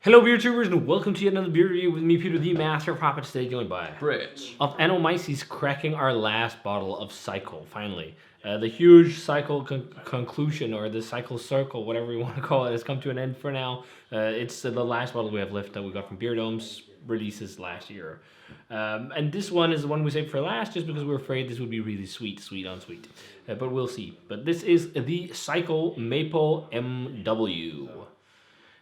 Hello, beer tubers, and welcome to yet another beer review with me, Peter, the Master of Puppets. Today, joined by Bridge. of Anomyces, cracking our last bottle of Cycle. Finally, the huge Cycle conclusion, or the Cycle circle, whatever you want to call it, has come to an end for now. It's the last bottle we have left that we got from Beer Dome's releases last year, and this one is the one we saved for last, just because we're afraid this would be really sweet on sweet. But we'll see. But this is the Cycle Maple MW.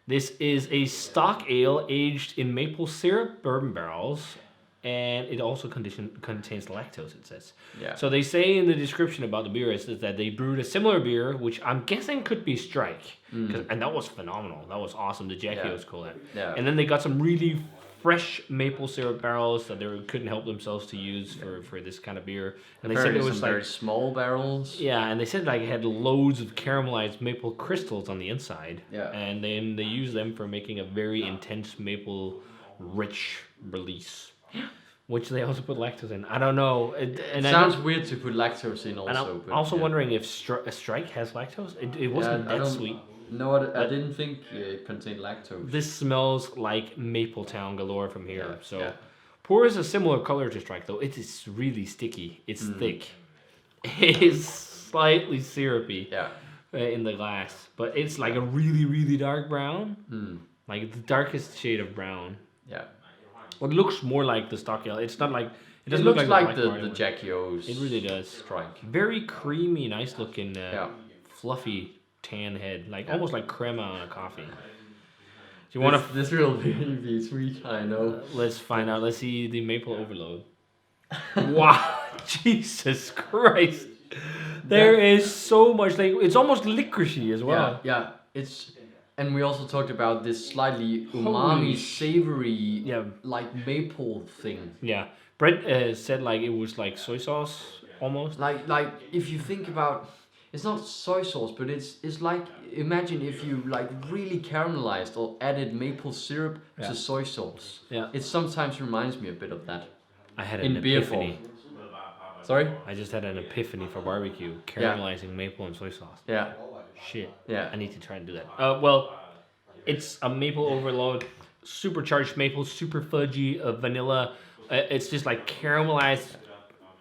This is a stock ale aged in maple syrup bourbon barrels, and it also contains lactose, it says. Yeah. So they say in the description about the beer is that they brewed a similar beer, which I'm guessing could be Strike. And that was phenomenal. That was awesome. The Jackie was cool. Yeah. And then they got some really fresh maple syrup barrels that they couldn't help themselves to use for this kind of beer. And they said it was like very small barrels. yeah, and they said like it had loads of caramelized maple crystals on the inside. Yeah. And then they use them for making a very intense maple rich release. Which they also put lactose in. I don't know. It sounds weird to put lactose in also. And I'm but also yeah. wondering if Strike has lactose. It wasn't that sweet. No, I didn't think it contained lactose. This smells like Mapletown galore from here. Yeah, So yeah. Pour is a similar color to Strike, though. It is really sticky. It's thick. It is slightly syrupy. Yeah. In the glass, but it's like a really, really dark brown, like the darkest shade of brown. Yeah. Well, it looks more like the stock ale. It's not like It doesn't looks look like the the Jackie O's. It really does. Strike. Very creamy, nice looking, Yeah. fluffy tan head, like almost like crema on a coffee. Do you want to? This will be sweet. I know. Let's find out. Let's see the maple overload. Wow, Jesus Christ! There is so much. Like it's almost licoricey as well. Yeah. It's. And we also talked about this slightly Holy umami, savory, Yeah. like maple thing. Yeah, Brett said like it was like soy sauce almost. Like if you think about, it's not soy sauce, but it's like, imagine if you like really caramelized or added maple syrup to soy sauce. Yeah. It sometimes reminds me a bit of that. I had In an beer epiphany. Sorry? I just had an epiphany for barbecue, caramelizing maple and soy sauce. Yeah. Shit. Yeah. I need to try and do that. Well, it's a maple overload, supercharged maple, super fudgy, vanilla. It's just like caramelized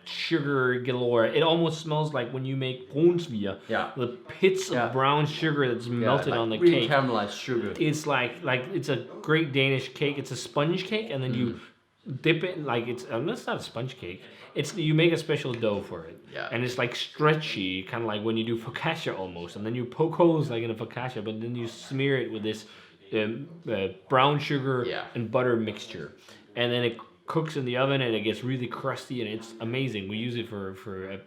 sugar galore. It almost smells like when you make Brunsvier. Yeah. The pits of brown sugar that's melted like on the really cake. caramelized sugar. It's like it's a great Danish cake. It's a sponge cake, and then you dip it like it's not a sponge cake. It's you make a special dough for it. Yeah. And it's like stretchy, kind of like when you do focaccia almost, and then you poke holes like in a focaccia, but then you smear it with this brown sugar and butter mixture, and then it cooks in the oven and it gets really crusty and it's amazing. We use it for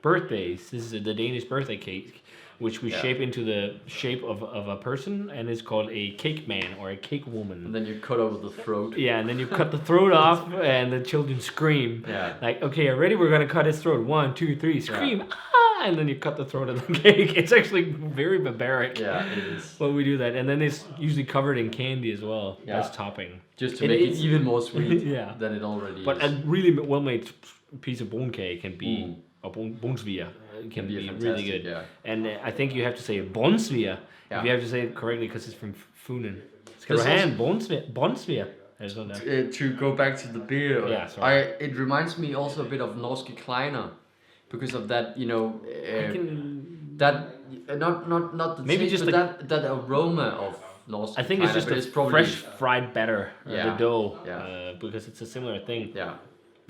birthdays. This is the Danish birthday cake, which we shape into the shape of a person, and it's called a cake man or a cake woman. And then you cut over the throat. Yeah, and then you cut the throat off, and the children scream. Yeah. Like, okay, are you ready? We're gonna cut his throat. 1, 2, 3, scream! Ah! And then you cut the throat of the cake. It's actually very barbaric. Yeah, it is. But we do that, and then it's usually covered in candy as well as topping. Just to make it even more sweet Yeah. than it already But is. a really well-made piece of bone cake can be a Brunsvier can be really fantastic, good. yeah. And I think you have to say Brunsvier if you have to say it correctly because it's from Funen. Skal du have en Brunsvier? Eller sådan der. To go back to the beer, Yeah, sorry. it reminds me also a bit of Norske Kleiner, because of that, that not the Maybe taste, just but that aroma of Norske I think Kleiner, it's just but a it's probably fresh fried batter, the dough, because it's a similar thing. Yeah.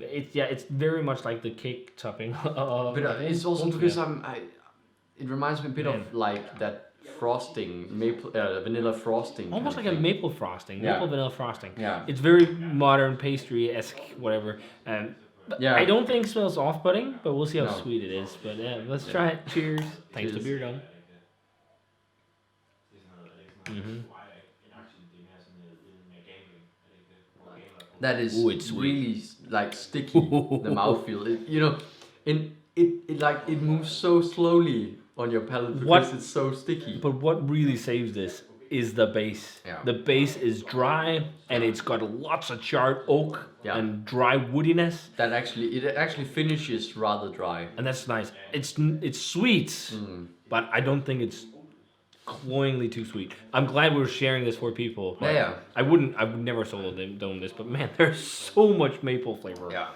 It's very much like the cake topping. But it's also because it reminds me a bit of like that frosting, maple vanilla frosting. Almost like a maple frosting, maple vanilla frosting. Yeah. It's very modern pastry-esque, whatever. But I don't think it smells off-putting, but we'll see how sweet it is. But let's try it. Cheers. Thanks to Beer Dome. That is it's really like sticky. The mouthfeel, it moves so slowly on your palate because it's so sticky. But what really saves this is the base. Yeah. The base is dry and it's got lots of charred oak and dry woodiness. It actually finishes rather dry. And that's nice. It's sweet, but I don't think it's cloyingly too sweet. I'm glad we're sharing this for people. But Yeah. I would never solo dome this, but man, there's so much maple flavor. Yeah.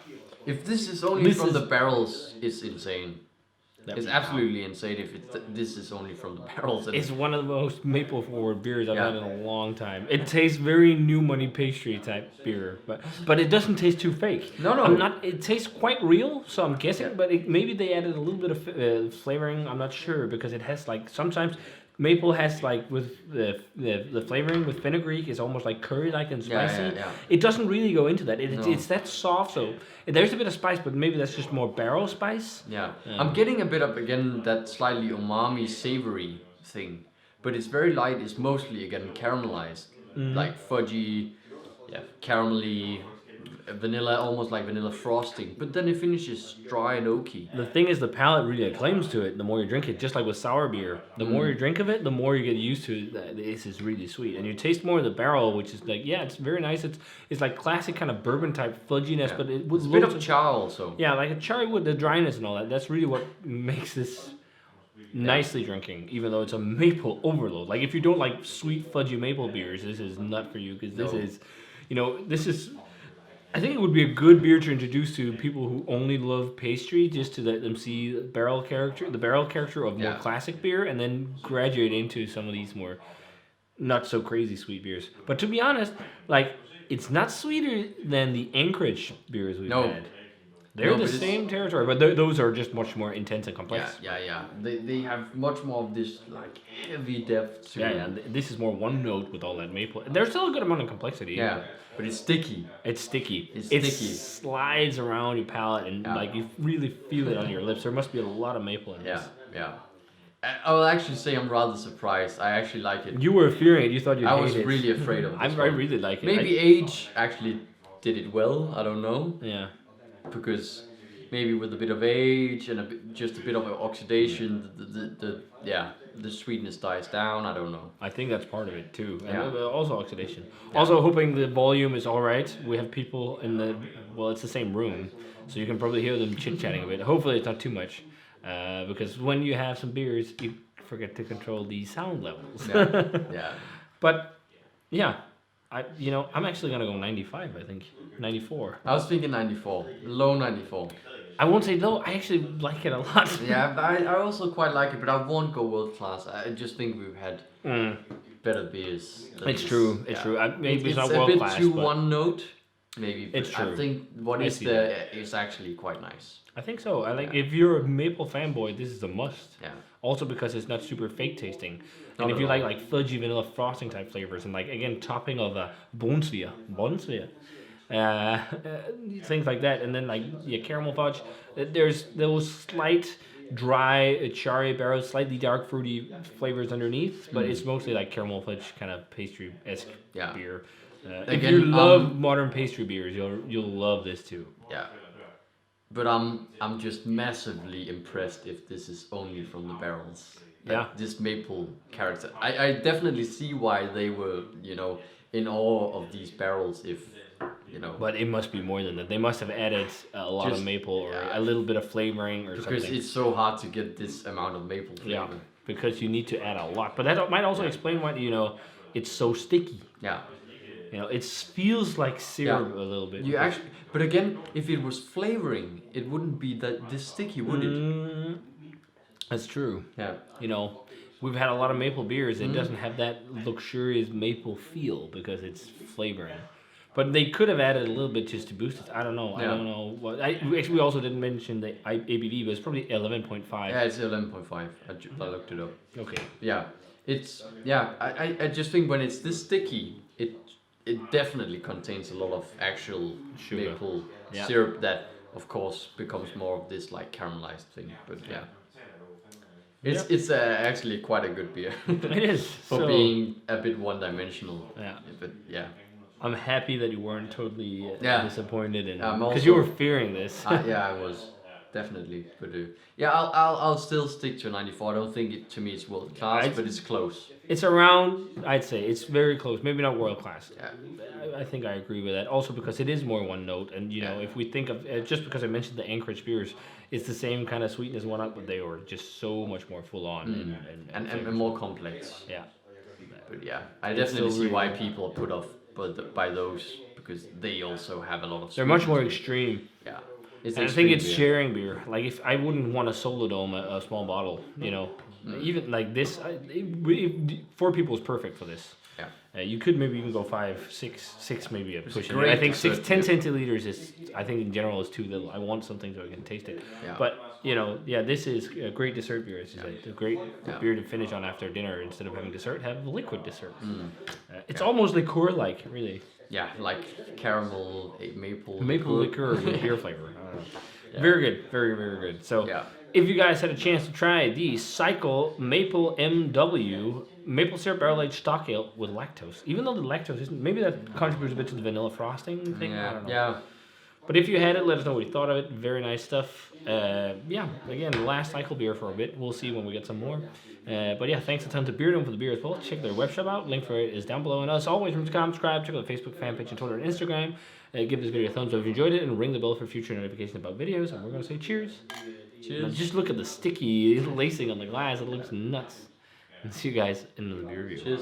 If this is only This from is- the barrels, it's insane. That- It's absolutely insane if this is only from the barrels. And It's one of the most maple forward beers I've Yeah. had in a long time. It tastes very new money pastry type beer, but it doesn't taste too fake. No. I'm not. It tastes quite real, so I'm guessing. Yeah. But maybe they added a little bit of flavoring. I'm not sure because it has like sometimes maple has like with the flavoring with fenugreek is almost like curry like and Yeah, spicy. yeah. It doesn't really go into that. No. It's that soft. So there's a bit of spice, but maybe that's just more barrel spice. Yeah. I'm getting a bit of again that slightly umami savory thing, but it's very light. It's mostly again caramelized, like fudgy, caramelly, vanilla, almost like vanilla frosting. But then it finishes dry and oaky. The thing is, the palate really acclaims to it the more you drink it, just like with sour beer. The more you drink of it, the more you get used to it. That this is really sweet. And you taste more of the barrel, which is like, yeah, it's very nice. It's like classic kind of bourbon type fudginess, but it with It's a bit loads of char also. yeah, like a cherry with the dryness and all that. That's really what makes this nicely drinking, even though it's a maple overload. Like if you don't like sweet fudgy maple beers, this is not for you because this No. is, this is. I think it would be a good beer to introduce to people who only love pastry, just to let them see the barrel character of more Yeah. classic beer, and then graduate into some of these more not so crazy sweet beers. But to be honest, like it's not sweeter than the Anchorage beers we've No. had. They're No, the but it's- same territory, but those are just much more intense and complex. Yeah. They have much more of this like heavy depth to Yeah, it. yeah. and This is more one note with all that maple. There's still a good amount of complexity. Yeah, but it's sticky. It's sticky. It's It sticky. slides around your palate and Yeah. like you really feel it on your lips. There must be a lot of maple in Yeah, this. yeah. I will actually say I'm rather surprised. I actually like it. You were fearing it. You thought you'd I hate was it. really afraid of this I one. really like it. Maybe age actually did it well. I don't know, Yeah. because maybe with a bit of age and just a bit of oxidation, the sweetness dies down. I don't know. I think that's part of it too. And Yeah. also oxidation. Also hoping the volume is all right. We have people in it's the same room, so you can probably hear them chit-chatting a bit. Hopefully it's not too much, because when you have some beers, you forget to control the sound levels. Yeah. But yeah, I'm actually gonna go 95. I think 94. I was thinking 94, low 94. I won't say low. I actually like it a lot. Yeah, but I also quite like it, but I won't go world class. I just think we've had better beers. than It's this. true. It's Yeah. true. Maybe it's not a world bit class, too but one note, maybe. It's but I true. think what I is see there is actually quite nice. I think so. I like if you're a maple fanboy, this is a must. Yeah. Also because it's not super fake tasting, Not and if at you all. like fudgy vanilla frosting type flavors and like again topping of bonsvia, things like that, and then like caramel fudge. There's those slight dry cherry barrels, slightly dark fruity flavors underneath, but it's mostly like caramel fudge kind of pastry esque Yeah. beer. If Again, you love modern pastry beers, you'll love this too. Yeah. But I'm just massively impressed if this is only from the barrels. Like, Yeah. This maple character. I definitely see why they were, in awe of these barrels if, But it must be more than that. They must have added a lot of Just- maple or yeah. a little bit of flavoring or because something. it's so hard to get this amount of maple Yeah, flavor. because you need to add a lot. But that might also explain why it's so sticky. Yeah. It feels like syrup a little bit. You actually, but again, if it was flavoring, it wouldn't be this sticky, would it? That's true. Yeah. We've had a lot of maple beers. It doesn't have that luxurious maple feel because it's flavoring. But they could have added a little bit just to boost it. I don't know. I Yeah. don't know. We also didn't mention the ABV, but it's probably 11.5. Yeah, it's 11.5. I looked it up. Okay. Yeah, I just think when it's this sticky, it definitely contains a lot of actual Sugar. maple Yeah. syrup that, of course, becomes more of this like caramelized thing. But yeah, it's actually quite a good beer It is. for So, being a bit one-dimensional. Yeah. But yeah, I'm happy that you weren't totally Yeah. disappointed, and I'm because you also- were fearing this. yeah, I was definitely. But yeah, I'll still stick to a 94. I don't think to me it's world class, but it's close. It's around. I'd say it's very close. Maybe not world class. Yeah. I think I agree with that. Also because it is more one note, and if we think of just because I mentioned the Anchorage beers, it's the same kind of sweetness one up, but they were just so much more full on and more complex. Yeah. But yeah, I definitely see why people are put off by those because they also have a lot of. They're much more extreme. Yeah. And I think it's sharing beer. Like if I wouldn't want a solo dome, a small bottle, even like this, 4 people is perfect for this. Yeah. You could maybe even go 5, 6 maybe a push. I think 10 centiliters is, I think in general is too little. I want something so I can taste it. Yeah. But this is a great dessert beer. It's just a great beer to finish on after dinner. Instead of having dessert, have liquid dessert. It's almost liqueur-like, really. Yeah, like caramel, maple liqueur with beer flavor. I don't know. Yeah. Very good, very very good. So, if you guys had a chance to try the Cycle Maple MW maple syrup barrel aged stock ale with lactose, even though the lactose isn't, maybe that contributes a bit to the vanilla frosting thing. I don't know. Yeah. But if you had it, let us know what you thought of it. Very nice stuff. Again, the last Cycle beer for a bit. We'll see when we get some more. But yeah, thanks a ton to Brewed for the beer as well. Check their web shop out. Link for it is down below. And as always, remember to comment, subscribe, check out the Facebook fan page and Twitter and Instagram. Give this video a thumbs up if you enjoyed it, and ring the bell for future notifications about videos. And we're going to say cheers. Cheers. Now just look at the sticky lacing on the glass. It looks nuts. And see you guys in the beer review. Cheers.